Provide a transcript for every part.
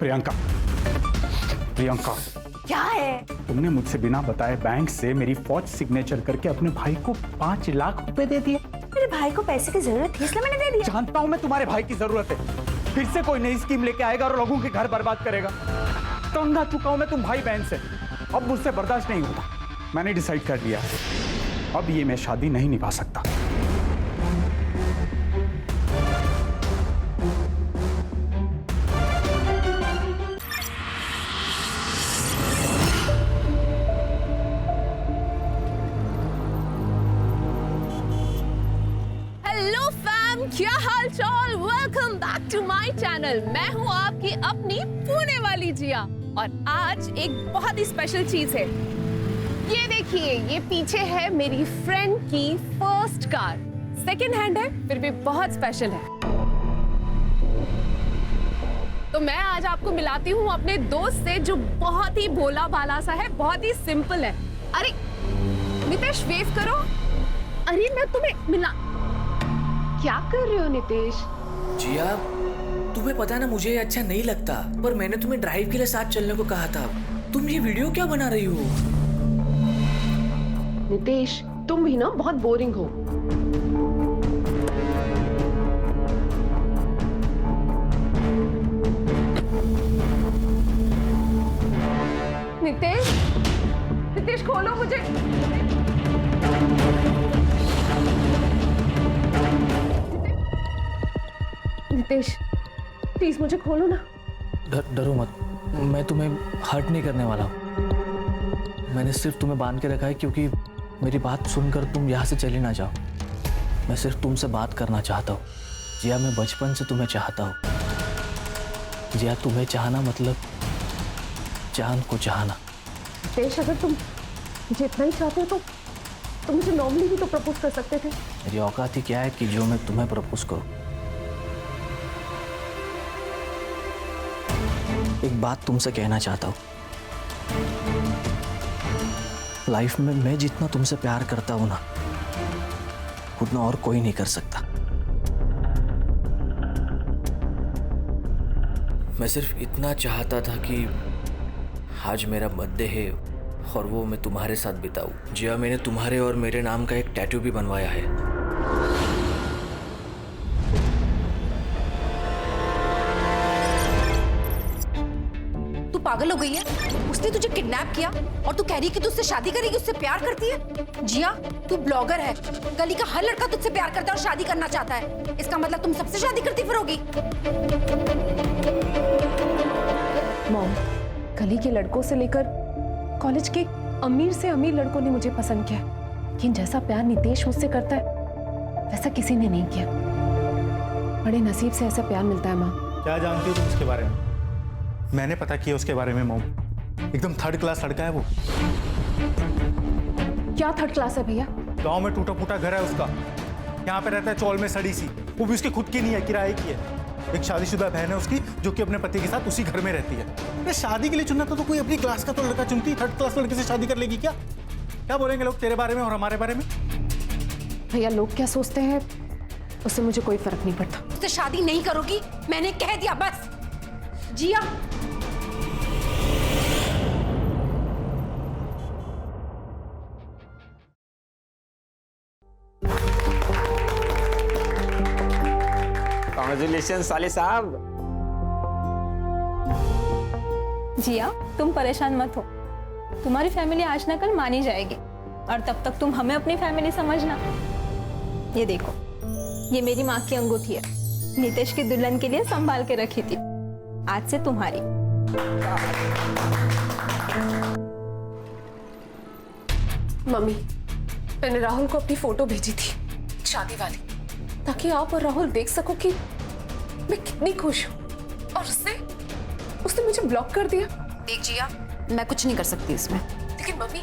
प्रियंका, प्रियंका क्या है? तुमने मुझसे बिना बताए बैंक से मेरी फौज सिग्नेचर करके अपने भाई को 5 लाख रुपए दे दिए। मेरे भाई को पैसे की जरूरत थी इसलिए मैंने दे दिया। जानता हूं मैं तुम्हारे भाई की जरूरत है, फिर से कोई नई स्कीम लेके आएगा और लोगों के घर बर्बाद करेगा। तंग आ चुका हूं मैं तुम भाई बहन से, अब मुझसे बर्दाश्त नहीं होता। मैंने डिसाइड कर लिया, अब ये मैं शादी नहीं निभा सकता। क्या हाल चाल, welcome back to my channel. मैं हूँ आपकी अपनी पुणे वाली जिया और आज एक बहुत ही स्पेशल चीज है। ये देखिए, ये पीछे है मेरी फ्रेंड की फर्स्ट कार। सेकंड हैंड है फिर भी बहुत स्पेशल है। तो मैं आज आपको मिलाती हूँ अपने दोस्त से जो बहुत ही भोला भाला सा है, बहुत ही सिंपल है। अरे नितेश वेव करो। अरे मैं तुम्हें मिला। क्या कर रहे हो नितेश? जिया, तुम्हें पता ना मुझे ये अच्छा नहीं लगता, पर मैंने तुम्हें ड्राइव के लिए साथ चलने को कहा था। तुम ये वीडियो क्या बना रही हो? नितेश, तुम भी ना बहुत बोरिंग हो। नितेश, नितेश खोलो मुझे। नितेश प्लीज मुझे खोलो ना। डरो मत, मैं तुम्हें हर्ट नहीं करने वाला हूँ। मैंने सिर्फ तुम्हें बांध के रखा है क्योंकि मेरी बात सुनकर तुम यहाँ से चली ना जाओ। मैं सिर्फ तुमसे बात करना चाहता हूँ। जिया, मैं बचपन से तुम्हें चाहता हूँ। जिया, तुम्हें चाहना मतलब चांद को चाहना। नितेश, अगर तुम मुझे इतना ही चाहते हो तो तुम मुझे नॉर्मली भी तो प्रपोज कर सकते थे। मेरी औकात ही क्या है कि जो मैं तुम्हें प्रपोज करूँ। एक बात तुमसे कहना चाहता हूँ, लाइफ में मैं जितना तुमसे प्यार करता हूं ना, उतना और कोई नहीं कर सकता। मैं सिर्फ इतना चाहता था कि आज मेरा बर्थडे है और वो मैं तुम्हारे साथ बिताऊं। जिया, मैंने तुम्हारे और मेरे नाम का एक टैटू भी बनवाया है। पागल हो गई है? उसने तुझे किडनैप किया और तू कह रही है कि तू उससे शादी करेगी, उससे प्यार करती है? जिया, तू ब्लॉगर है, गली का हर लड़का तुझसे प्यार करता है और शादी करना चाहता है। इसका मतलब तुम सबसे शादी करती फिरोगी? मॉम, गली के लड़कों से लेकर कॉलेज के अमीर से अमीर लड़कों ने मुझे पसंद किया, लेकिन जैसा प्यार नितेश मुझसे करता है वैसा किसी ने नहीं किया। बड़े नसीब से ऐसा प्यार मिलता है। माँ, क्या जानती हो तुम उसके बारे में? मैंने पता किया उसके बारे में मॉम, एकदम थर्ड क्लास लड़का है वो। क्या थर्ड क्लास है भैया? गांव में टूटा फूटा घर है उसका, यहाँ पे रहता है चौल में सड़ी सी, वो भी उसके खुद की नहीं है, किराए की है। एक शादीशुदा बहन है उसकी जो कि अपने पति के साथ उसी घर में रहती है। अरे शादी के लिए चुनना तो कोई अपनी क्लास का तो लड़का चुनती, थर्ड क्लास लड़के से शादी कर लेगी क्या? क्या बोलेंगे लोग तेरे बारे में और हमारे बारे में? भैया, लोग क्या सोचते हैं उससे मुझे कोई फर्क नहीं पड़ता। उससे शादी नहीं करोगी, मैंने कह दिया बस। जिया, कांग्रेचुलेशन साले साहब। जिया, तुम परेशान मत हो, तुम्हारी फैमिली आज ना कल मानी जाएगी और तब तक तुम हमें अपनी फैमिली समझना। ये देखो, ये मेरी माँ की अंगूठी है, नितेश की दुल्हन के लिए संभाल के रखी थी, आज से तुम्हारी। मम्मी, मैंने राहुल को अपनी फोटो भेजी थी शादी वाली, ताकि आप और राहुल देख सको कि मैं कितनी खुश हूँ। और उसने मुझे ब्लॉक कर दिया। देख जिया, मैं कुछ नहीं कर सकती इसमें। लेकिन मम्मी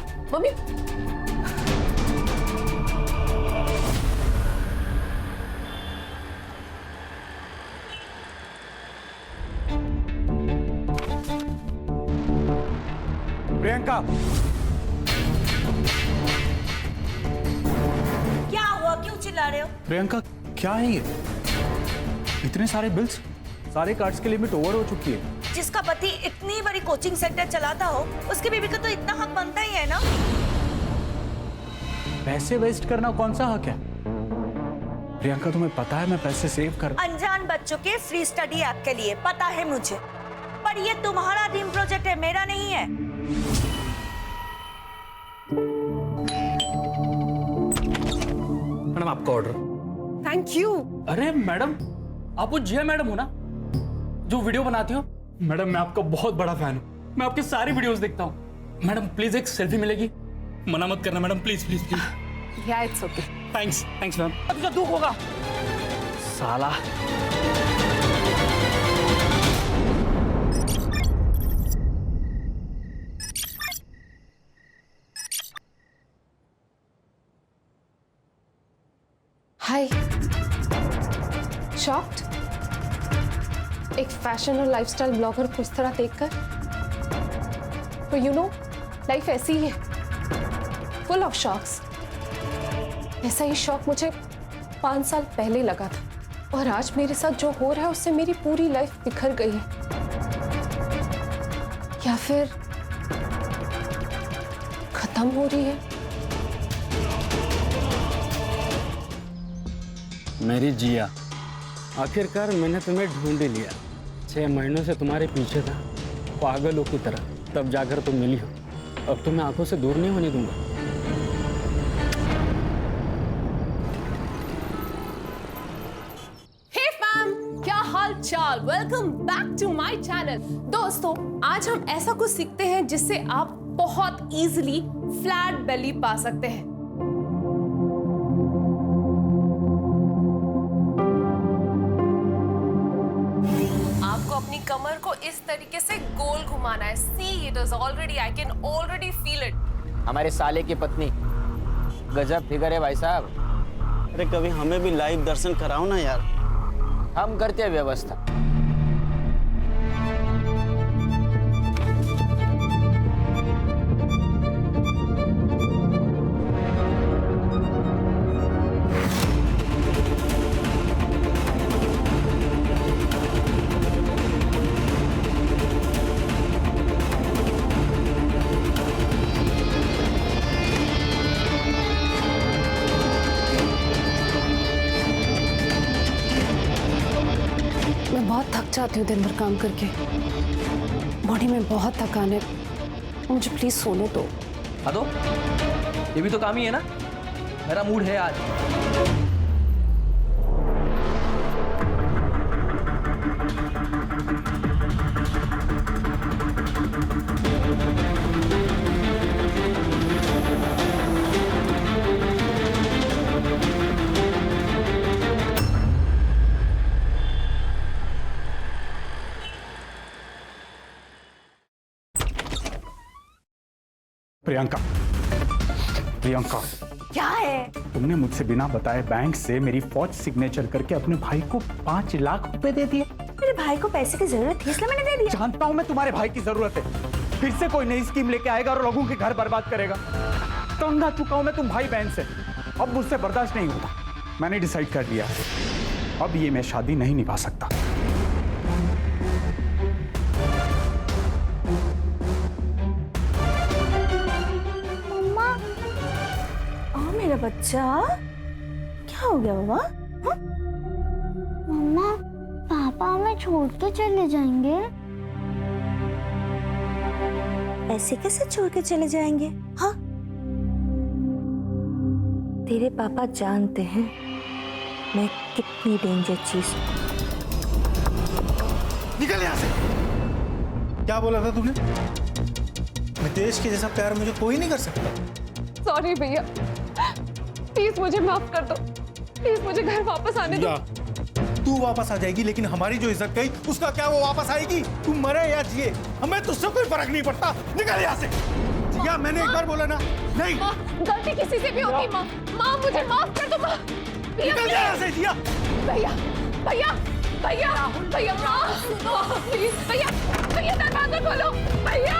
प्रियंका, क्या हुआ? क्यों चिल्ला रहे हो? प्रियंका क्या है ये? इतने सारे बिल्स, सारे कार्ड्स की लिमिट ओवर हो चुकी है। जिसका पति इतनी बड़ी कोचिंग सेंटर चलाता हो, उसकी बीवी का तो इतना हक बनता ही है ना। पैसे वेस्ट करना कौन सा हक है? प्रियंका, तुम्हें पता है मैं पैसे सेव कर। अनजान बच्चों के फ्री स्टडी ऐप के लिए पता है मुझे, पर ये तुम्हारा ड्रीम प्रोजेक्ट है, मेरा नहीं है। मैडम आपका ऑर्डर। Thank you. अरे मैडम, आप वो जिया मैडम हो ना जो वीडियो बनाती हो? मैडम मैं आपका बहुत बड़ा फैन हूँ, मैं आपकी सारी वीडियोस देखता हूँ। मैडम प्लीज एक सेल्फी मिलेगी? मना मत करना मैडम, प्लीज प्लीज प्लीज। या it's okay. Thanks thanks ma'am. अब तो दुख होगा साला। हाय। शॉक्ड? एक फैशन और लाइफस्टाइल ब्लॉगर को इस तरह देखकर? तो यू नो, लाइफ ऐसी ही है, फुल ऑफ शॉक्स। ऐसा ही शौक मुझे 5 साल पहले लगा था, और आज मेरे साथ जो हो रहा है उससे मेरी पूरी लाइफ बिखर गई है। या फिर खत्म हो रही है। मेरी जिया, आखिरकार मैंने तुम्हें ढूंढ ही लिया। 6 महीनों से तुम्हारे पीछे था पागलों की तरह, तब जाकर तुम मिली हो। अब तुम्हें आंखों से दूर नहीं होने दूंगा। हे फैम, क्या हाल चाल? Welcome back to my channel. दोस्तों, आज हम ऐसा कुछ सीखते हैं जिससे आप बहुत इजीली फ्लैट बेली पा सकते हैं। आपको अपनी कमर को इस तरीके से गोल घुमाना है। See it is already, I can already feel it. हमारे साले की पत्नी, गजब फिगर है भाई साहब। अरे कभी हमें भी लाइव दर्शन कराओ ना यार। हम करते हैं व्यवस्था। मैं बहुत थक जाती हूँ दिन भर काम करके, बॉडी में बहुत थकान है, मुझे प्लीज सोने दो। अदो, ये भी तो काम ही है ना। मेरा मूड है आज। प्रियंका, प्रियंका, क्या है? तुमने मुझसे बिना बताए बैंक से मेरी फौज सिग्नेचर करके अपने भाई को 5 लाख रुपए दे दिए। मेरे भाई को पैसे की जरूरत थी, इसलिए मैंने दे दिया। जानता हूं मैं तुम्हारे भाई की जरूरत है, फिर से कोई नई स्कीम लेके आएगा और लोगों के घर बर्बाद करेगा। तंग आ चुका हूं मैं तुम भाई बहन से, अब मुझसे बर्दाश्त नहीं होता। मैंने डिसाइड कर लिया, अब ये मैं शादी नहीं निभा सकता। मेरा बच्चा, क्या हो गया बाबा? मम्मा, पापा हमें छोड़ के चले जाएंगे। ऐसे कैसे छोड़ के चले जाएंगे? हाँ, तेरे पापा जानते हैं मैं कितनी डेंजर चीज। निकल यहाँ से। क्या बोला था तूने? नितेश के जैसा प्यार मुझे कोई नहीं कर सकता। सॉरी भैया, प्लीज मुझे माफ कर दो, प्लीज मुझे घर वापस आने दो। तू वापस आ जाएगी, लेकिन हमारी जो इज्जत गई उसका क्या वो वापस आएगी? तू मरे या जिए, हमें तुझसे कोई फर्क नहीं पड़ता। निकल यहाँ से। जिया, मैंने एक बार बोला ना। नहीं, गलती किसी से भी होगी। माँ, माँ मुझे माफ कर दो। माँ, निकल यहाँ से जिया। भैया, भैया, भैया, भैया, माँ, प्लीज, भैया, भैया दरवाजा खोलो, भैया।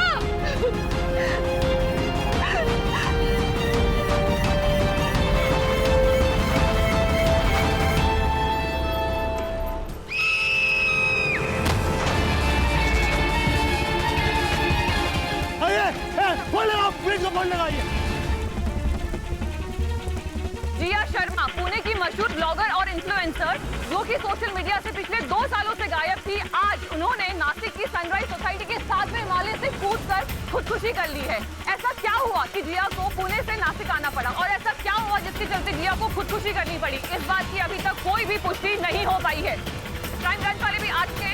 मशहूर ब्लॉगर और इन्फ्लुएंसर जो कि सोशल मीडिया से पिछले 2 सालों से गायब थी, आज उन्होंने नासिक की सनराइज सोसाइटी के 7वें माले से कूदकर खुदकुशी कर ली है। ऐसा क्या हुआ कि जिया को पुणे से नासिक आना पड़ा और ऐसा क्या हुआ जिसके चलते जिया को खुदकुशी करनी पड़ी? इस बात की अभी तक कोई भी पुष्टि नहीं हो पाई है। क्राइम ब्रांच वाले भी आज के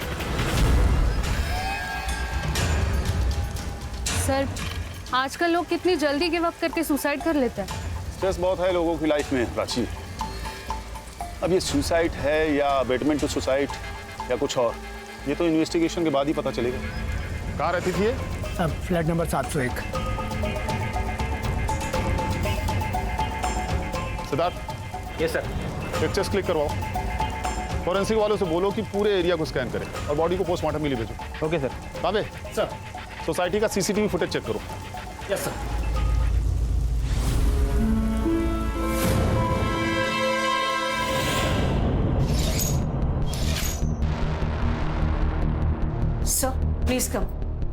सर, आजकल लोग कितनी जल्दी गिव अप करके सुसाइड कर लेते हैं। स्ट्रेस बहुत है लोगों की लाइफ में प्राची। अब ये सुसाइड है या अबेटमेंट टू सुसाइड या कुछ और, ये तो इन्वेस्टिगेशन के बाद ही पता चलेगा। कहाँ रहती थी ये? Flat number 701। Siddharth, yes sir. Pictures click करवाओ। फॉरेंसिक वालों से बोलो कि पूरे एरिया को स्कैन करें और बॉडी को पोस्टमार्टम के लिए भेजो। Okay sir. काबे सर। सोसाइटी का सीसीटीवी फुटेज चेक करो। Yes sir. Sir please come,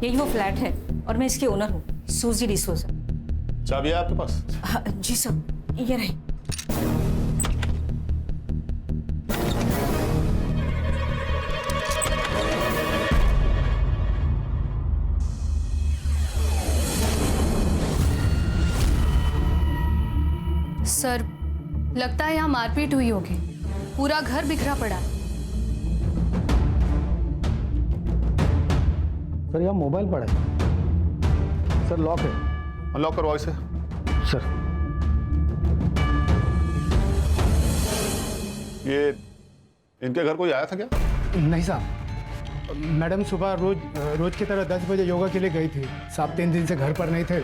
यही वो फ्लैट है और मैं इसकी ओनर हूँ, सूजी डिसोजा। चाबी है आपके पास? हाँ, जी सर, ये रही। सर, लगता है यहाँ मारपीट हुई होगी। पूरा घर बिखरा पड़ा है। सर यहाँ मोबाइल पड़ा है। सर लॉक है। अनलॉक करवाओ इसे। सर ये इनके घर कोई आया था क्या? नहीं साहब, मैडम सुबह रोज की तरह 10 बजे योगा के लिए गई थी। साहब 3 दिन से घर पर नहीं थे,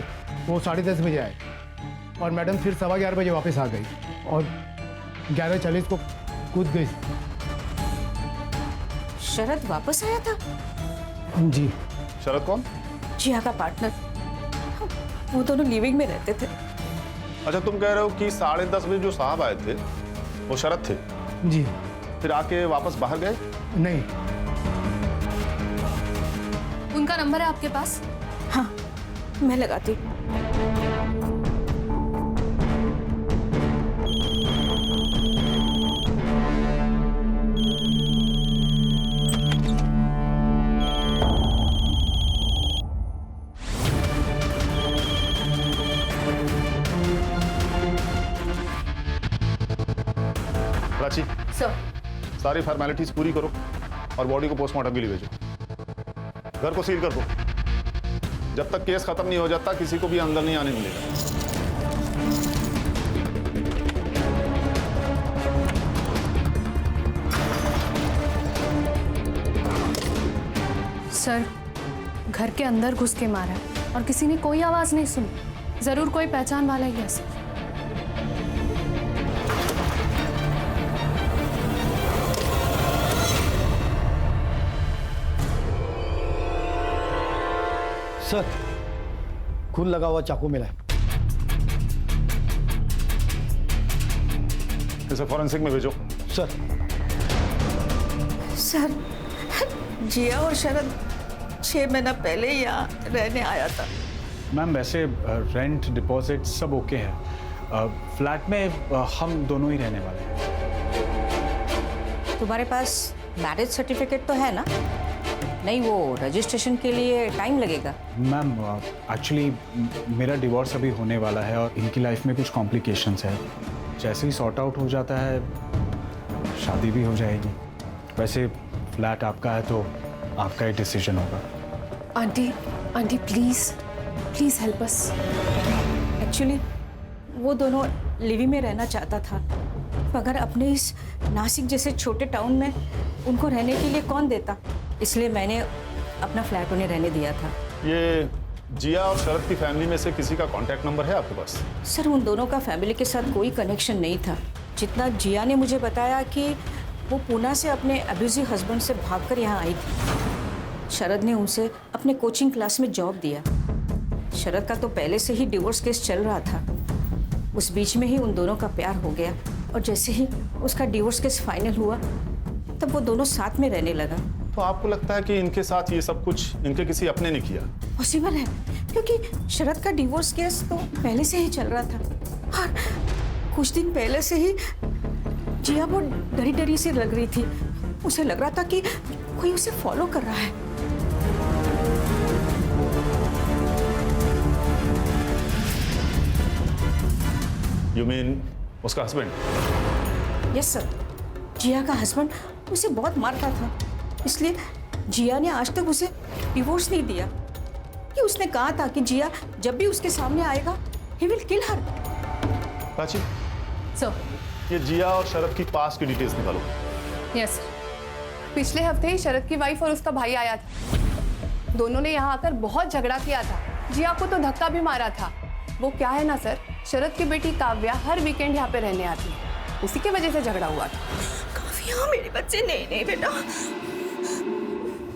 वो 10:30 बजे आए और मैडम फिर 11:15 बजे वापस आ गई और 11:40 को कूद गई। शरद वापस आया था? जी। शरद कौन? जिया का पार्टनर। वो दोनों लिविंग में रहते थे। अच्छा, तुम कह रहे हो कि 10:30 बजे जो साहब आए थे वो शरद थे? जी। फिर आके वापस बाहर गए? नहीं। उनका नंबर है आपके पास? हाँ, मैं लगाती। प्राची, सर। सारी फॉर्मेलिटीज पूरी करो और बॉडी को पोस्टमार्टम के लिए भेजो। घर को सील कर दो। जब तक केस खत्म नहीं हो जाता किसी को भी अंदर नहीं आने मिलेगा। सर, घर के अंदर घुस के मारा है और किसी ने कोई आवाज नहीं सुनी। जरूर कोई पहचान वाला ही है सर। सर, खून लगा हुआ चाकू मिला है। इसे फॉरेंसिक में भेजो। सर। सर, जिया और शरद 6 महीना पहले यहाँ रहने आया था। मैम वैसे रेंट डिपॉजिट सब ओके है। फ्लैट में हम दोनों ही रहने वाले हैं। तुम्हारे पास मैरिज सर्टिफिकेट तो है ना? नहीं, वो रजिस्ट्रेशन के लिए टाइम लगेगा। मैम एक्चुअली मेरा डिवोर्स अभी होने वाला है और इनकी लाइफ में कुछ कॉम्प्लिकेशंस है। जैसे ही सॉर्ट आउट हो जाता है शादी भी हो जाएगी। वैसे फ्लैट आपका है तो आपका ही डिसीजन होगा। Aunty please help us. Actually वो दोनों लिविंग में रहना चाहता था, मगर अपने इस नासिक जैसे छोटे टाउन में उनको रहने के लिए कौन देता, इसलिए मैंने अपना फ्लैट उन्हें रहने दिया था। ये जिया और शरद की फैमिली में से किसी का कांटेक्ट नंबर है आपके पास? सर, उन दोनों का फैमिली के साथ कोई कनेक्शन नहीं था। जितना जिया ने मुझे बताया कि वो पूना से अपने अब्यूजिव हस्बैंड से भागकर यहाँ आई थी। शरद ने उनसे अपने कोचिंग क्लास में जॉब दिया। शरद का तो पहले से ही डिवोर्स केस चल रहा था। उस बीच में ही उन दोनों का प्यार हो गया और जैसे ही उसका डिवोर्स केस फाइनल हुआ तब वो दोनों साथ में रहने लगा। तो आपको लगता है कि इनके साथ ये सब कुछ इनके किसी अपने ने किया? पॉसिबल है, क्योंकि शरद का डिवोर्स केस तो पहले से ही चल रहा था और कुछ दिन पहले से ही जिया बहुत डरी डरी सी लग रही थी। उसे लग रहा था कि कोई उसे फॉलो कर रहा है। यू मीन उसका हस्बैंड? यस सर, जिया का हस्बैंड उसे बहुत मारता था, इसलिए जिया ने आज तक उसे डिवोर्स नहीं दिया। कि उसने कहा था कि जिया जब भी उसके सामने आएगा he will kill her. Prachi, sir. ये जिया और शरद की पास्ट की डिटेल्स निकालो। Yes sir. पिछले हफ्ते ही शरद की वाइफ और उसका भाई आया था। दोनों ने यहाँ आकर बहुत झगड़ा किया था। जिया को तो धक्का भी मारा था। वो क्या है ना सर, शरद की बेटी काव्या हर वीकेंड यहाँ पे रहने आती है, उसी की वजह से झगड़ा हुआ था। काव्या मेरे बच्चे, नहीं नहीं बेटा,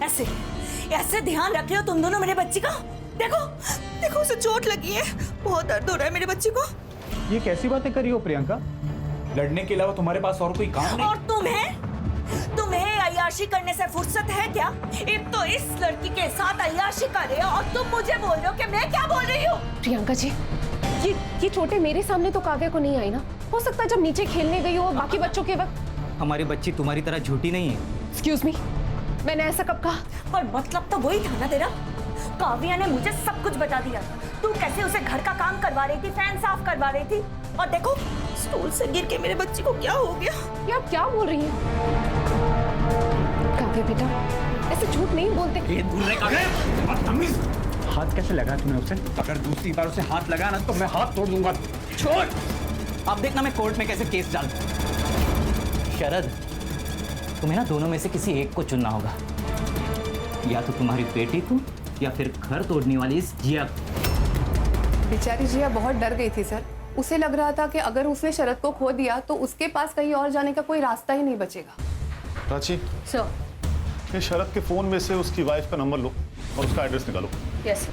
ऐसे ऐसे ध्यान रख रहे हो तुम दोनों मेरे बच्चे का। देखो देखो उसे चोट लगी है, बहुत दर्द हो रहा है मेरे बच्चे को। ये कैसी बातें करी हो प्रियंका? लड़ने के अलावा तुम्हारे पास और कोई काम नहीं? और तुम्हें अय्याशी करने से फुर्सत है क्या? एक तो इस लड़की के साथ अय्याशी कर रहे हो और तुम मुझे बोल रहे हो कि मैं क्या बोल रही हूँ? प्रियंका जी, ये चोटें मेरे सामने तो काव्या को नहीं आई ना। हो सकता है जब नीचे खेलने गई हो बाकी बच्चों के वक्त। हमारी बच्ची तुम्हारी तरह झूठी नहीं है। एक्सक्यूज मी, मैंने ऐसा कब कहा? पर मतलब तो वही था ना तेरा। काव्या ने मुझे सब कुछ बता दिया। तू कैसे उसे घर का काम करवा रही थी, फैन साफ करवा रही थी, और देखो स्टूल से गिर के मेरे बच्चे को क्या हो गया। ये आप क्या बोल रही हैं? काव्या बेटा, ऐसे झूठ नहीं बोलते। हाथ कैसे लगा तुम्हें उसे? अगर दूसरी बार उसे हाथ लगा ना तो मैं हाथ तोड़ दूंगा। छोड़, अब देखना मैं कोर्ट में कैसे केस डालता हूं। शरद, तुम्हें ना दोनों में से किसी एक को चुनना होगा। या तो तुम्हारी बेटी को या फिर घर तोड़ने वाली इस जिया को। बेचारी जिया बहुत डर गई थी सर। उसे लग रहा था कि अगर उसने शरद को खो दिया तो उसके पास कहीं और जाने का कोई रास्ता ही नहीं बचेगा। प्राची, सर। ये शरद के फोन में से उसकी वाइफ का नंबर लो और उसका एड्रेस निकालो। यस।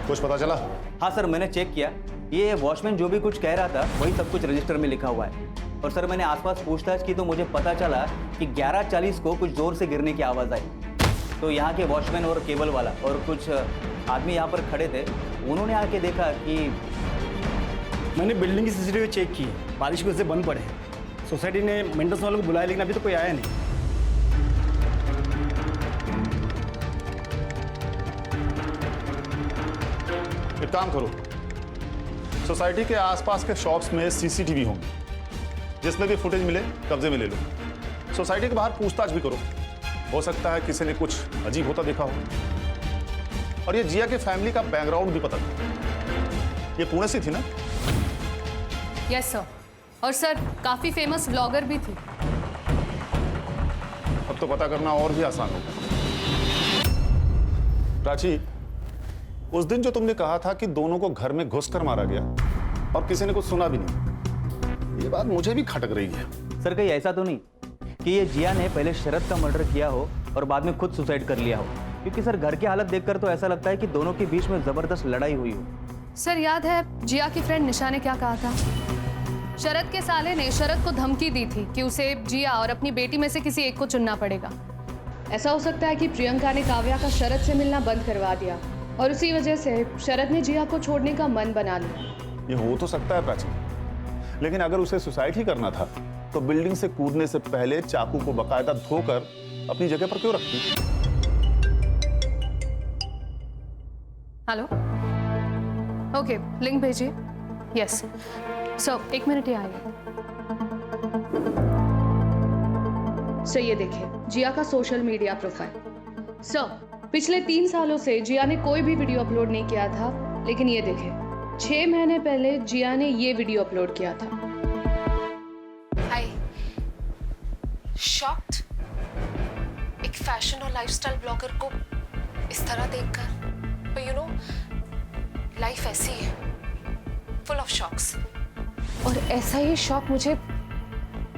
कुछ पता चला? हाँ सर, मैंने चेक किया। ये वॉचमैन जो भी कुछ कह रहा था वही सब कुछ रजिस्टर में लिखा हुआ है। और सर, मैंने आसपास पूछताछ की तो मुझे पता चला कि 11:40 को कुछ जोर से गिरने की आवाज़ आई। तो यहाँ के वॉचमैन और केबल वाला और कुछ आदमी यहाँ पर खड़े थे, उन्होंने आके देखा कि मैंने बिल्डिंग की सीसीटीवी चेक की, बारिश की वजह से बंद पड़े हैं। सोसाइटी ने मेंटेनेंस वालों को बुलाया लेकिन अभी तो कोई आया नहीं। एक काम करो, सोसाइटी के आसपास के शॉप्स में सीसीटीवी होंगे, जिसमें भी फुटेज मिले कब्जे में ले लो। सोसाइटी के बाहर पूछताछ भी करो, हो सकता है किसी ने कुछ अजीब होता देखा हो। और ये जिया के फैमिली का बैकग्राउंड भी पता करो। ये पुणे से थी ना? Yes sir. और सर, काफी फेमस ब्लॉगर भी थी। अब तो पता करना और भी आसान होगा। प्राची, उस दिन जो तुमने कहा था कि दोनों को घर में घुसकर मारा गया और किसी ने कुछ सुना भी नहीं, ये बात मुझे भी खटक रही है। सर, कहीं ऐसा तो नहीं कि ये जिया ने पहले शरद का मर्डर किया हो और बाद में खुद सुसाइड कर लिया हो? क्योंकि सर, घर की हालत देखकर तो ऐसा लगता है कि दोनों के बीच में जबरदस्त लड़ाई हुई हो। सर, याद है जिया की फ्रेंड निशा ने क्या कहा था? शरद के साले ने शरद को धमकी दी थी कि उसे जिया और अपनी बेटी में से किसी एक को चुनना पड़ेगा। ऐसा हो सकता है कि प्रियंका ने काव्या का शरद से मिलना बंद करवा दिया और उसी वजह से शरद ने जिया को छोड़ने का मन बना लिया। ये हो तो सकता है प्राची, लेकिन अगर उसे सुसाइड ही करना था तो बिल्डिंग से कूदने से पहले चाकू को बकायदा धोकर अपनी जगह पर क्यों रखती? हेलो, ओके, लिंक भेजिए। यस सर, 1 मिनट ही आएगा। सर, ये देखिए जिया का सोशल मीडिया प्रोफाइल। सर, पिछले 3 सालों से जिया ने कोई भी वीडियो अपलोड नहीं किया था, लेकिन ये देखिए 6 महीने पहले जिया ने ये वीडियो अपलोड किया था। शॉक्ड, एक फैशन और लाइफस्टाइल ब्लॉगर को इस तरह देखकर, but you know, लाइफ ऐसी है, फुल ऑफ शॉक्स। और ऐसा ही शॉक मुझे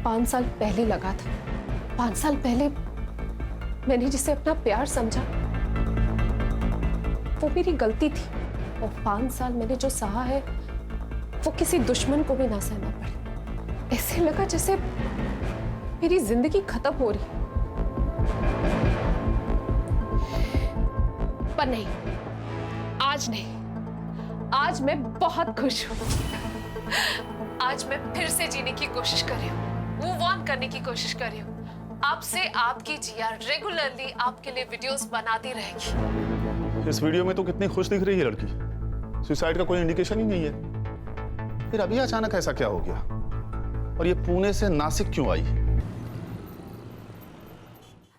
5 साल पहले लगा था। 5 साल पहले मैंने जिसे अपना प्यार समझा वो मेरी गलती थी, और 5 साल मैंने जो सहा है वो किसी दुश्मन को भी ना सहना पड़े। ऐसे लगा जैसे मेरी जिंदगी खत्म हो रही, पर नहीं, आज नहीं। आज मैं बहुत खुश हूँ। आज मैं फिर से जीने की कोशिश कर रही हूँ, मूव ऑन करने की कोशिश कर रही हूँ। आपसे आपकी जिया रेगुलरली आपके लिए वीडियोस बनाती रहेगी। इस वीडियो में तो कितनी खुश दिख रही है लड़की, सुसाइड का कोई इंडिकेशन ही नहीं है। फिर अभी अचानक ऐसा क्या हो गया? और ये पुणे से नासिक क्यों आई?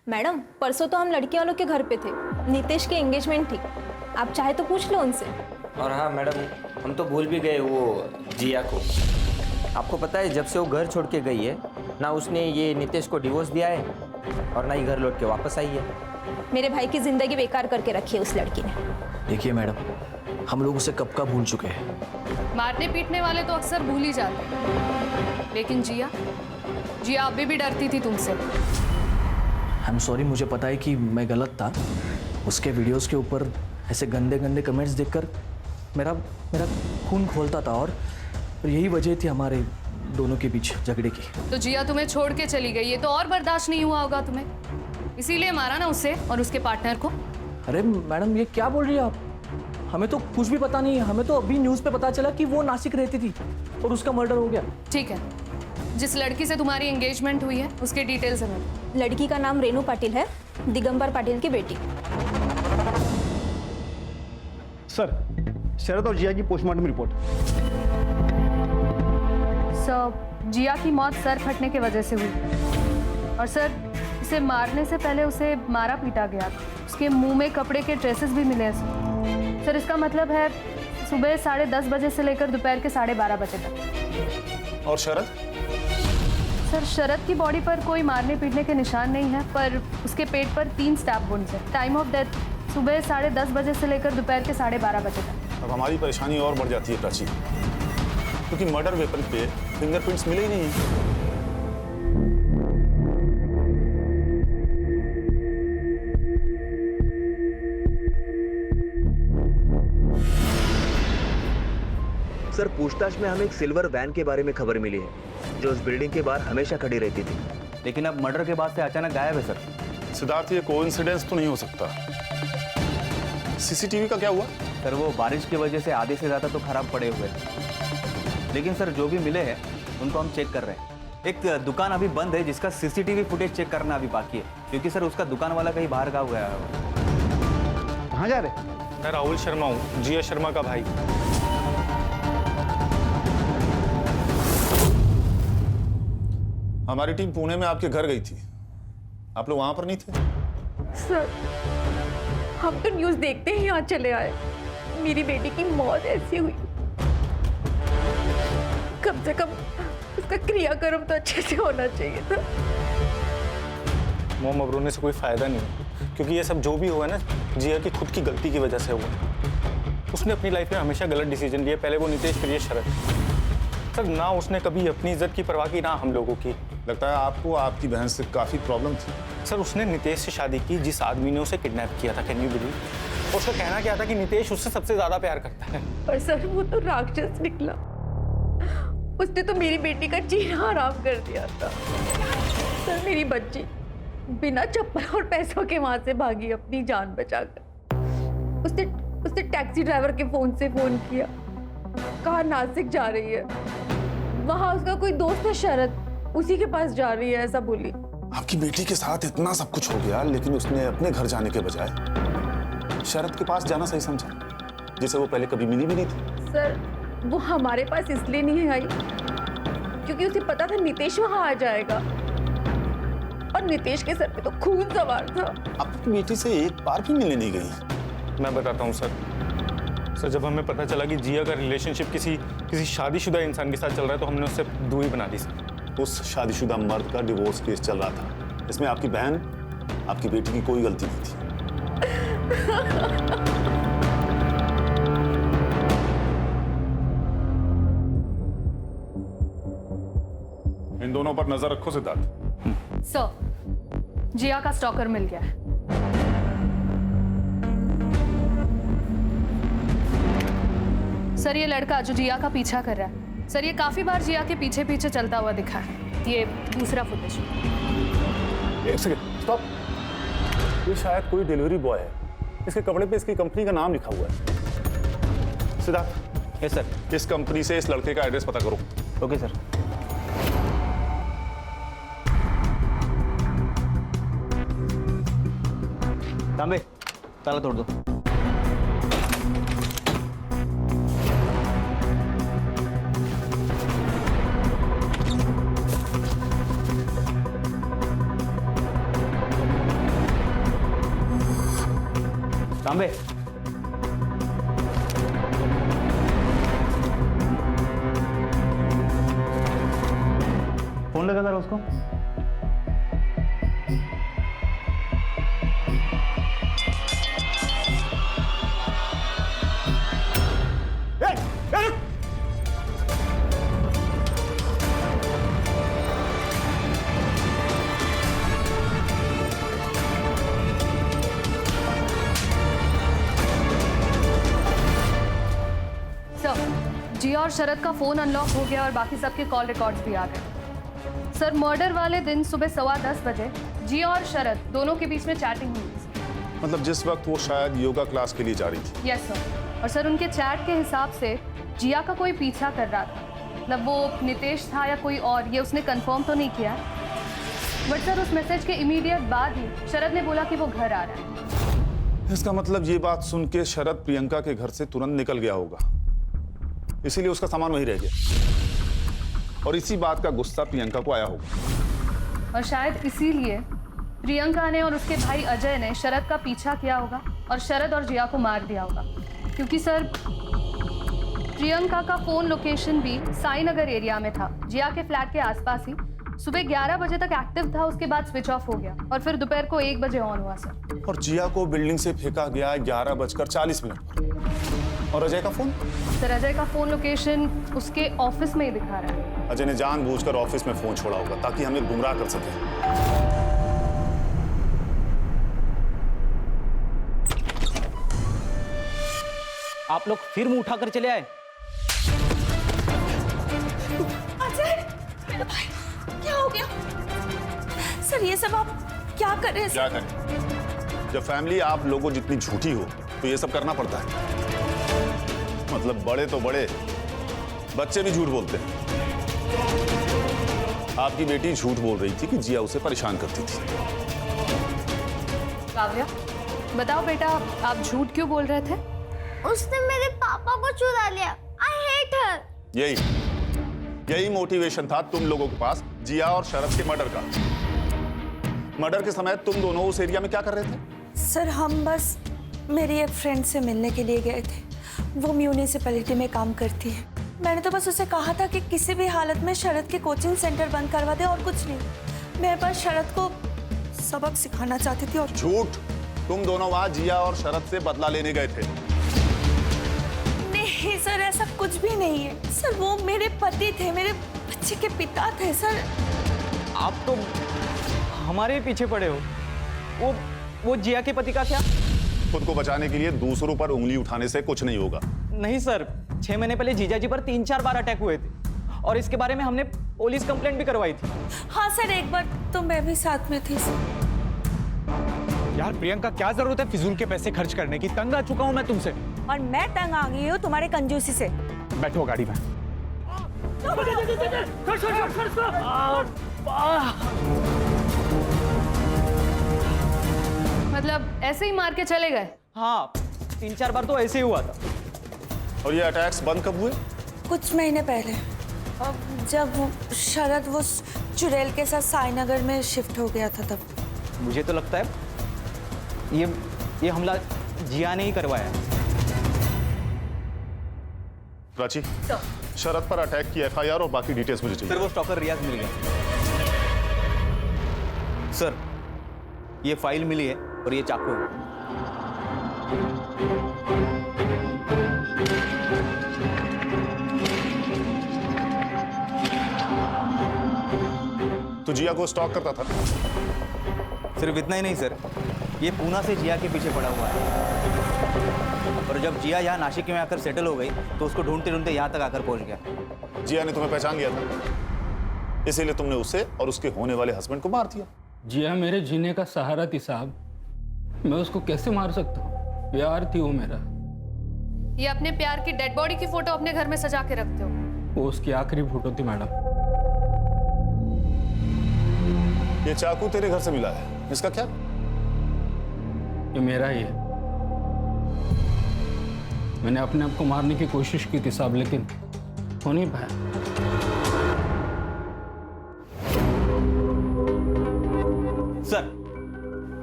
मैडम, परसों तो हम लड़की वालों के घर पे थे, नितेश की एंगेजमेंट थी। आप चाहे तो पूछ लो उनसे। और हाँ मैडम, हम तो भूल भी गए वो जिया को। आपको पता है जब से वो घर छोड़ के गई है ना उसने ये नितेश को डिवोर्स दिया है और ना ही घर लौट के वापस आई है। मेरे भाई की जिंदगी बेकार करके रखी है उस लड़की ने। देखिए मैडम, हम लोग उसे कब का भूल चुके हैं। मारने पीटने वाले तो अक्सर भूल ही जाते हैं, लेकिन जिया अभी भी डरती थी तुमसे। आई एम सॉरी, मुझे पता है कि मैं गलत था। उसके वीडियोस के ऊपर ऐसे गंदे गंदे कमेंट्स देखकर मेरा खून खोलता था और यही वजह थी हमारे दोनों के बीच झगड़े की। तो जिया तुम्हें छोड़ के चली गई, ये तो और बर्दाश्त नहीं हुआ होगा तुम्हें, इसीलिए मारा ना उसे और उसके पार्टनर को। अरे मैडम, ये क्या बोल रही है आप? हमें तो कुछ भी पता नहीं है। हमें तो अभी न्यूज़ पे पता चला कि वो नासिक रहती थी और उसका मर्डर हो गया। ठीक है, जिस लड़की से तुम्हारी एंगेजमेंट हुई है उसके डिटेल्स हमें। लड़की का नाम रेनू पाटिल है, दिगंबर पाटिल की बेटी। सर, शरद और जिया की पोस्टमार्टम रिपोर्ट। सर, जिया की मौत सर फटने की वजह से हुई और सर इसे मारने से पहले उसे मारा पीटा गया। उसके मुंह में कपड़े के ट्रेसेस भी मिले हैं सर। इसका मतलब है सुबह 10:30 बजे से लेकर दोपहर के 12:30 बजे तक। और शरद? सर, शरद की बॉडी पर कोई मारने पीटने के निशान नहीं है, पर उसके पेट पर 3 स्टैब वुंड्स हैं। टाइम ऑफ डेथ सुबह 10:30 बजे से लेकर दोपहर के 12:30 बजे तक। अब हमारी परेशानी और बढ़ जाती है प्राची, क्योंकि मर्डर वेपन पे फिंगरप्रिंट्स मिले ही नहीं है। सर, पूछताछ में हमें एक सिल्वर वैन के बारे में खबर मिली है जो उस बिल्डिंग के बाहर हमेशा खड़ी रहती थी, लेकिन अब मर्डर के बाद से अचानक गायब है सर। सिद्धार्थ, ये कोइंसिडेंस तो नहीं हो सकता। सीसीटीवी का क्या हुआ? सर, वो बारिश की वजह से आधे से ज़्यादा तो खराब पड़े हुए हैं, लेकिन सर जो भी मिले हैं उनको हम चेक कर रहे हैं। एक दुकान अभी बंद है जिसका सीसीटीवी फुटेज चेक करना अभी बाकी है, क्योंकि सर उसका दुकान वाला कहीं बाहर का गया है। कहाँ जा रहे? मैं राहुल शर्मा हूँ, जिया शर्मा का भाई। हमारी टीम पुणे में आपके घर गई थी, आप लोग वहां पर नहीं थे? सर, हम तो न्यूज़ देखते ही यहाँ चले आए। मेरी बेटी की मौत ऐसी हुई, कम से कम उसका क्रियाक्रम तो अच्छे से होना चाहिए था। मोम, अब रोने से कोई फायदा नहीं, क्योंकि ये सब जो भी हुआ ना, जिया की खुद की गलती की वजह से हुआ। उसने अपनी लाइफ में हमेशा गलत डिसीजन लिए, पहले वो नितेश, फिर ये शरद। सर, ना उसने कभी अपनी इज्जत की परवाह की, ना हम लोगों की। लगता है आपको आपकी बहन से काफी प्रॉब्लम थी। सर, उसने नितेश से शादी की जिस आदमी ने उसे किडनैप किया था, कैन यू बिलीव? उसका कहना क्या था कि नितेश उससे सबसे ज्यादा प्यार करता है। पर सर, वो तो राक्षस निकला। उसने तो मेरी बेटी का जीना हराम कर दिया था। सर, मेरी बच्ची बिना चप्पल और पैसों के वहां से भागी अपनी जान बचाकर। उसने टैक्सी ड्राइवर के फोन से फोन किया, कहा नासिक जा रही है, वहां उसका कोई दोस्त है शरद, उसी के पास जा रही है, ऐसा बोली। आपकी बेटी के साथ इतना सब कुछ हो गया, लेकिन उसने अपने घर जाने के बजाय शरद के पास जाना सही समझा, जिसे वो पहले कभी मिली भी नहीं थी। सर, वो हमारे पास इसलिए नहीं आई क्योंकि उसे पता था नितेश वहां आ जाएगा, और नितेश के सर पे तो खून सवार था। आपकी बेटी से एक बार भी मिलने नहीं गई? मैं बताता हूँ सर, जब हमें पता चला कि जिया का रिलेशनशिप किसी शादीशुदा इंसान के साथ चल रहा है, तो हमने उससे दूरी बना दी सर। उस शादीशुदा मर्द का डिवोर्स केस चल रहा था, इसमें आपकी बहन, आपकी बेटी की कोई गलती नहीं थी। इन दोनों पर नजर रखो सिद्धार्थ। सर, जिया का स्टॉकर मिल गया है। सर, ये लड़का जो जिया का पीछा कर रहा है, सर ये काफी बार जिया के पीछे पीछे चलता हुआ दिखा है। ये दूसरा फुटेज। एक सेकंड, स्टॉप। ये शायद कोई डिलीवरी बॉय है, इसके कपड़े पे इसकी कंपनी का नाम लिखा हुआ है। Siddharth, yes sir. इस कंपनी से इस लड़के का एड्रेस पता करो। Okay sir. तांबे, ताला तोड़ दो। तांबे, फोन लगा जरा उसको। जिया और शरद का फोन अनलॉक हो गया और बाकी सबके कॉल रिकॉर्ड्स भी आ गए। सर मर्डर वाले दिन सुबह 10:15 बजे जिया और शरद दोनों के बीच में चैटिंग हुई थी। मतलब जिस वक्त वो शायद योगा क्लास के लिए जा रही थी। Yes sir. और सर उनके चैट के हिसाब से जिया का कोई पीछा कर रहा था, मतलब वो नितेश था या कोई और, ये उसने कंफर्म तो नहीं किया। बट सर उस मैसेज के इमीडिएट बाद ही शरद ने बोला कि वो घर आ रहा है। इसका मतलब ये बात सुन के शरद प्रियंका के घर से तुरंत निकल गया होगा, इसीलिए उसका सामान वहीं रह गया और इसी बात का गुस्सा प्रियंका को आया होगा। और शायद इसीलिए प्रियंका ने और उसके भाई अजय ने शरद का पीछा किया होगा और शरद और जिया को मार दिया होगा, क्योंकि सर प्रियंका का फोन लोकेशन भी साई नगर एरिया में था, जिया के फ्लैट के आसपास ही। सुबह 11 बजे तक एक्टिव था, उसके बाद स्विच ऑफ हो गया और फिर दोपहर को 1 बजे ऑन हुआ सर। और जिया को बिल्डिंग से फेंका गया 11:40 पर। और अजय का फोन? सर अजय का फोन लोकेशन उसके ऑफिस में ही दिखा रहा है। अजय ने जानबूझकर ऑफिस में फोन छोड़ा होगा ताकि हमें गुमराह कर सके। आप लोग फिर मुंह उठाकर चले आए। अजय, मेरा भाई, क्या हो गया? सर ये सब आप क्या कर रहे हैं? क्या करें? जब फैमिली आप लोगों जितनी झूठी हो तो ये सब करना पड़ता है। मतलब बड़े तो बड़े, बच्चे भी झूठ बोलते हैं। आपकी बेटी झूठ बोल रही थी कि जिया उसे परेशान करती थी। काव्या, बताओ बेटा, आप झूठ क्यों बोल रहे थे? उसने मेरे पापा को चुरा लिया। I hate her. यही मोटिवेशन था तुम लोगों के पास जिया और शरद के मर्डर का। मर्डर के समय तुम दोनों उस एरिया में क्या कर रहे थे? सर हम बस मेरी एक फ्रेंड से मिलने के लिए गए थे। वो म्यूनिसिपैलिटी में काम करती है। मैंने तो बस उसे कहा था कि किसी भी हालत में शरद के कोचिंग सेंटर बंद करवा दे और कुछ नहीं। मैं बस शरद को सबक सिखाना चाहती थी। और झूठ, तुम दोनों वहां जिया और शरद से बदला लेने गए थे। नहीं सर, ऐसा कुछ भी नहीं है सर। वो मेरे पति थे, मेरे बच्चे के पिता थे सर। आप तो हमारे पीछे पड़े हो। वो जिया के पति का क्या? खुद को बचाने के लिए दूसरों पर उंगली उठाने से कुछ नहीं होगा। नहीं सर, 6 महीने पहले जीजा जी पर 3-4 बार अटैक हुए थे और इसके बारे में हमने पुलिस कंप्लेंट भी करवाई थी। हाँ सर, एक बार तो मैं भी साथ में थी सर। यार प्रियंका, क्या जरूरत है फिजूल के पैसे खर्च करने की? तंग आ चुका हूं मैं तुमसे। और मैं तंग आ गई हूँ तुम्हारे कंजूसी से। बैठो गाड़ी में। मतलब ऐसे ही मार के चले गए? हाँ, 3-4 बार तो ऐसे ही हुआ था। और ये अटैक्स बंद कब हुए? कुछ महीने पहले, जब शरद वो चुड़ैल के साथ साईनगर में शिफ्ट हो गया था तब। मुझे तो लगता है ये हमला जिया ने ही करवाया है। प्राची, शरद पर अटैक की एफआईआर और बाकी डिटेल्स मुझे चाहिए। सर वो स्टॉकर रियाज मिल गया। सर ये फाइल मिली है और ये चाकू। तो जिया को स्टॉक करता था? सिर्फ इतना ही नहीं सर, ये पूना से जिया के पीछे पड़ा हुआ है और जब जिया यहाँ नासिक में आकर सेटल हो गई तो उसको ढूंढते ढूंढते यहाँ तक आकर पहुंच गया। जिया ने तुम्हें पहचान लिया था, इसीलिए तुमने उसे और उसके होने वाले हस्बैंड को मार दिया। जिया मेरे जीने का सहारा थी साहब, मैं उसको कैसे मार सकता हूँ? प्यार थी वो मेरा। ये अपने प्यार की डेड बॉडी की फोटो अपने घर में सजा के रखते हो? वो उसकी आखिरी फोटो थी मैडम। ये चाकू तेरे घर से मिला है, इसका क्या? ये मेरा ही है। मैंने अपने आप को मारने की कोशिश की थी साहब, लेकिन हो नहीं पाया। सर,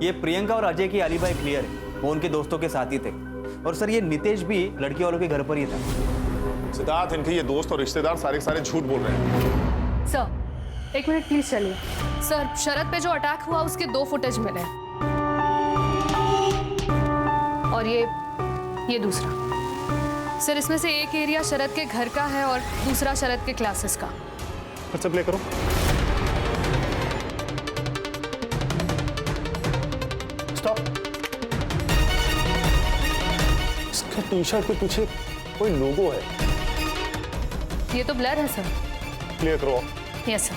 ये प्रियंका और अजय की अलीबाई क्लियर है, वो उनके दोस्तों के साथ ही थे। और सर, ये नितेश भी लड़की वालों के घर पर ही था। सिद्धार्थ, इनके ये दोस्त और रिश्तेदार सारे के सारे झूठ बोल रहे हैं। सर, 1 मिनट प्लीज चलिए। सर, शरद पे जो अटैक हुआ उसके 2 फुटेज मिले और ये दूसरा। सर, इसमें से एक एरिया शरद के घर का है और दूसरा शरद के क्लासेस का। अच्छा, प्ले करो। स्टॉप। इसका टी शर्ट के पीछे कोई लोगो है। ये तो ब्लर है सर। क्लियर करो। Yes sir.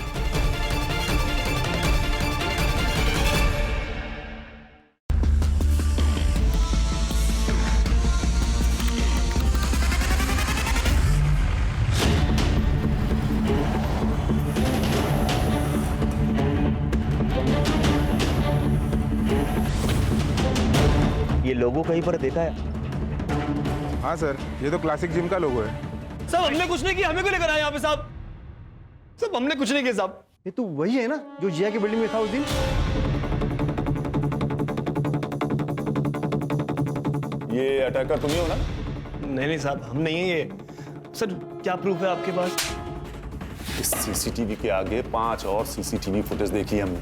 ये लोगो कहीं पर देखा है? हाँ सर, ये तो क्लासिक जिम का लोगो है। साहब हमने कुछ नहीं किया, हमें क्यों लेकर आए यहाँ पे साहब? साहब हमने कुछ नहीं किया साहब। ये तो वही है ना जो जिया की बिल्डिंग में था उस दिन? ये अटैकर तुम ही हो ना? नहीं साहब, हम नहीं है ये। सर, क्या प्रूफ है आपके पास? इस सीसीटीवी के आगे 5 और सीसीटीवी फुटेज देखी हमने,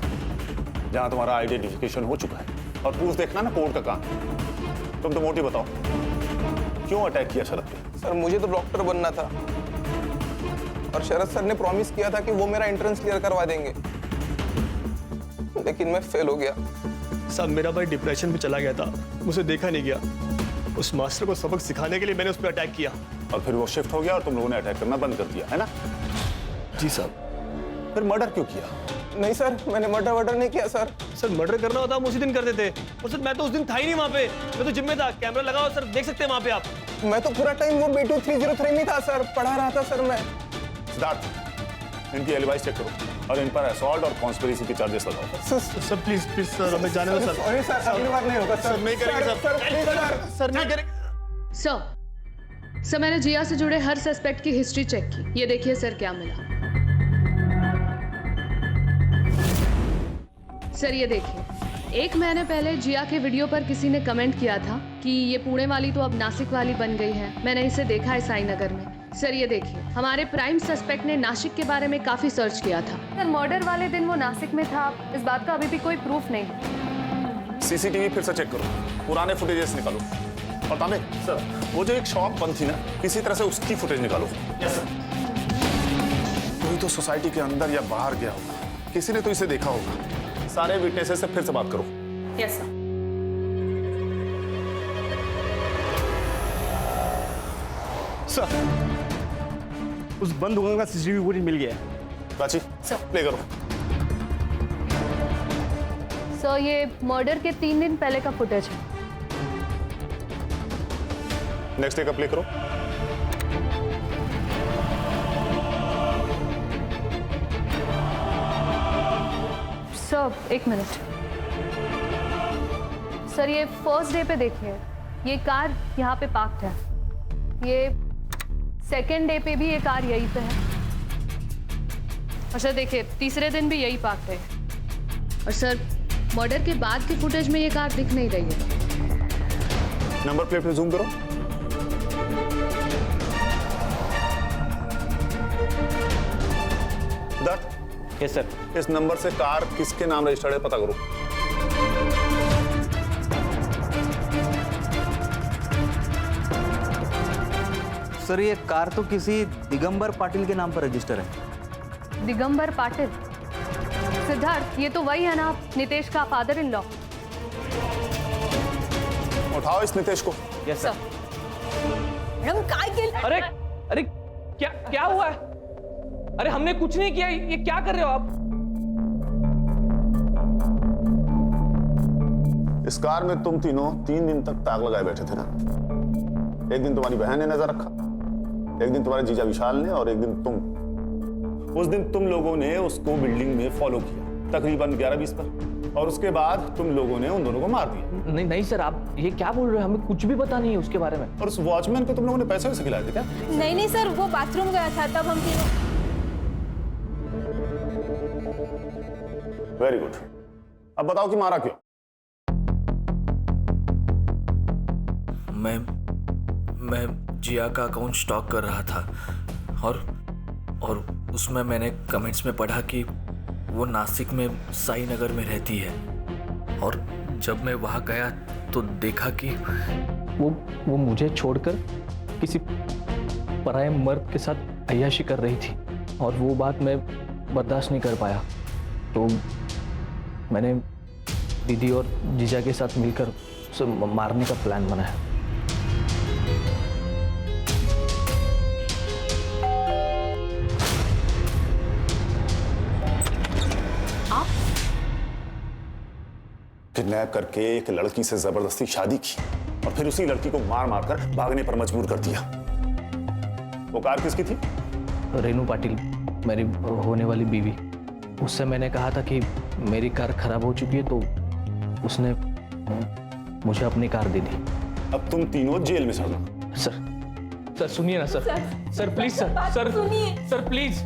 जहां तुम्हारा आइडेंटिफिकेशन हो चुका है। और प्रूफ देखना ना कोर्ट का काम। तुम तो मोटी बताओ, क्यों अटैक किया शरद पे? सर, मुझे तो डॉक्टर बनना था और शरद सर ने प्रॉमिस किया था कि वो मेरा एंट्रेंस क्लियर करवा देंगे, लेकिन मैं फेल हो गया। साहब, मेरा भाई डिप्रेशन में चला गया था, मुझे देखा नहीं गया। उस मास्टर को सबक सिखाने के लिए मैंने उस पर अटैक किया। और फिर वो शिफ्ट हो गया और तुम लोगों ने अटैक करना बंद कर दिया, है ना? जी साहब। फिर मर्डर क्यों किया? नहीं सर, मैंने मर्डर नहीं किया सर। सर, मर्डर करना होता हम उसी दिन कर देते। और सर, मैं तो उस दिन था ही नहीं वहाँ पे, मैं तो जिम में था। कैमरा लगाओ सर, देख सकते हैं वहाँ पे आप। मैं तो पूरा टाइम वो B2 303 में था सर, पढ़ा रहा था सर मैं। सिद्धार्थ, इनकी एलिबाइस चेक करो और इन पर असॉल्ट और कॉन्स्पिरेसी के चार्जेस लगाओ। सर प्लीज सर, हमें जाने दो सर। सॉरी सर, अगली बार नहीं होगा सर। नहीं करेंगे सर, नहीं करेंगे सर, मैंने जिया से जुड़े हर सस्पेक्ट की हिस्ट्री चेक की। ये देखिए सर क्या मिला। सर, ये देखिए, 1 महीने पहले जिया के वीडियो पर किसी ने कमेंट किया था कि ये पुणे वाली तो अब नासिक वाली बन गई है। मैंने इसे देखा है साईनगर में। सर, ये देखिए, हमारे प्राइम सस्पेक्ट ने नासिक के बारे में काफी सर्च किया था। सर, मर्डर वाले दिन वो नासिक में था, इस बात का अभी भी कोई प्रूफ नहीं। सीसीटीवी फिर से चेक करो, पुराने फुटेजेस निकालो। और तामे सर, वो जो एक शॉप बंद थी ना, किसी तरह से उसकी फुटेज निकालो। Yes sir. कोई तो सोसाइटी के अंदर या बाहर गया होगा, किसी ने तो इसे देखा होगा। सारे विटनेसेस से फिर से बात करो। Yes sir. सर, उस बंद दुकान का सीसीटीवी फुटेज मिल गया है। प्राची, प्ले करो। सर, ये मर्डर के 3 दिन पहले का फुटेज है। नेक्स्ट डे का प्ले करो। Sir, 1 minute. सर, ये फर्स्ट डे पे देखिए, ये कार यहाँ पे पार्क्ड है। ये सेकेंड डे पे भी ये कार यहीं पे है। और सर देखिए, तीसरे दिन भी यही पार्क्ड है। और सर, मर्डर के बाद की फुटेज में ये कार दिख नहीं रही है। नंबर प्लेट पे जूम करो। Yes sir. इस नंबर से कार किसके नाम रजिस्टर्ड है पता करो। सर, ये कार तो किसी दिगंबर पाटिल के नाम पर रजिस्टर है। दिगंबर पाटिल? सिद्धार्थ, ये तो वही है ना, नितेश का फादर इन लॉ। उठाओ इस नितेश को। Yes sir. अरे अरे, क्या हुआ है? अरे हमने कुछ नहीं किया, ये क्या कर रहे हो आप? इस कार में तुम तीनों 3 दिन तक ताक लगाए बैठे थे ना? एक दिन तुम्हारी बहन ने नजर रखा, एक दिन तुम्हारे जीजा विशाल ने, और एक दिन तुम। उस दिन तुम लोगों ने उसको बिल्डिंग में फॉलो किया तकरीबन 11:20 पर, और उसके बाद तुम लोगों ने उन दोनों को मार दिया। नहीं नहीं सर, आप ये क्या बोल रहे हैं? हमें कुछ भी पता नहीं है उसके बारे में। और उस वॉचमैन को तुम लोगों ने पैसे वैसे खिलाए थे क्या? नहीं नहीं सर, वो बाथरूम गया था तब हम तीनों। Very good. अब बताओ कि मारा क्यों? मैं जिया का अकाउंट स्टॉक कर रहा था और उसमें मैंने कमेंट्स में पढ़ा कि वो नासिक में साई नगर में रहती है, और जब मैं वहाँ गया तो देखा कि वो मुझे छोड़कर किसी पराये मर्द के साथ अय्याशी कर रही थी, और वो बात मैं बर्दाश्त नहीं कर पाया। तो मैंने दीदी और जीजा के साथ मिलकर उसे मारने का प्लान बनाया। किडनैप करके एक लड़की से जबरदस्ती शादी की, और फिर उसी लड़की को मार मार कर भागने पर मजबूर कर दिया। वो कार किसकी थी? रेनू पाटिल, मेरी होने वाली बीवी। उससे मैंने कहा था कि मेरी कार खराब हो चुकी है, तो उसने मुझे अपनी कार दे दी। अब तुम तीनों जेल में सड़ जाओ। सर सुनिए ना sir, sir please sir, sir please.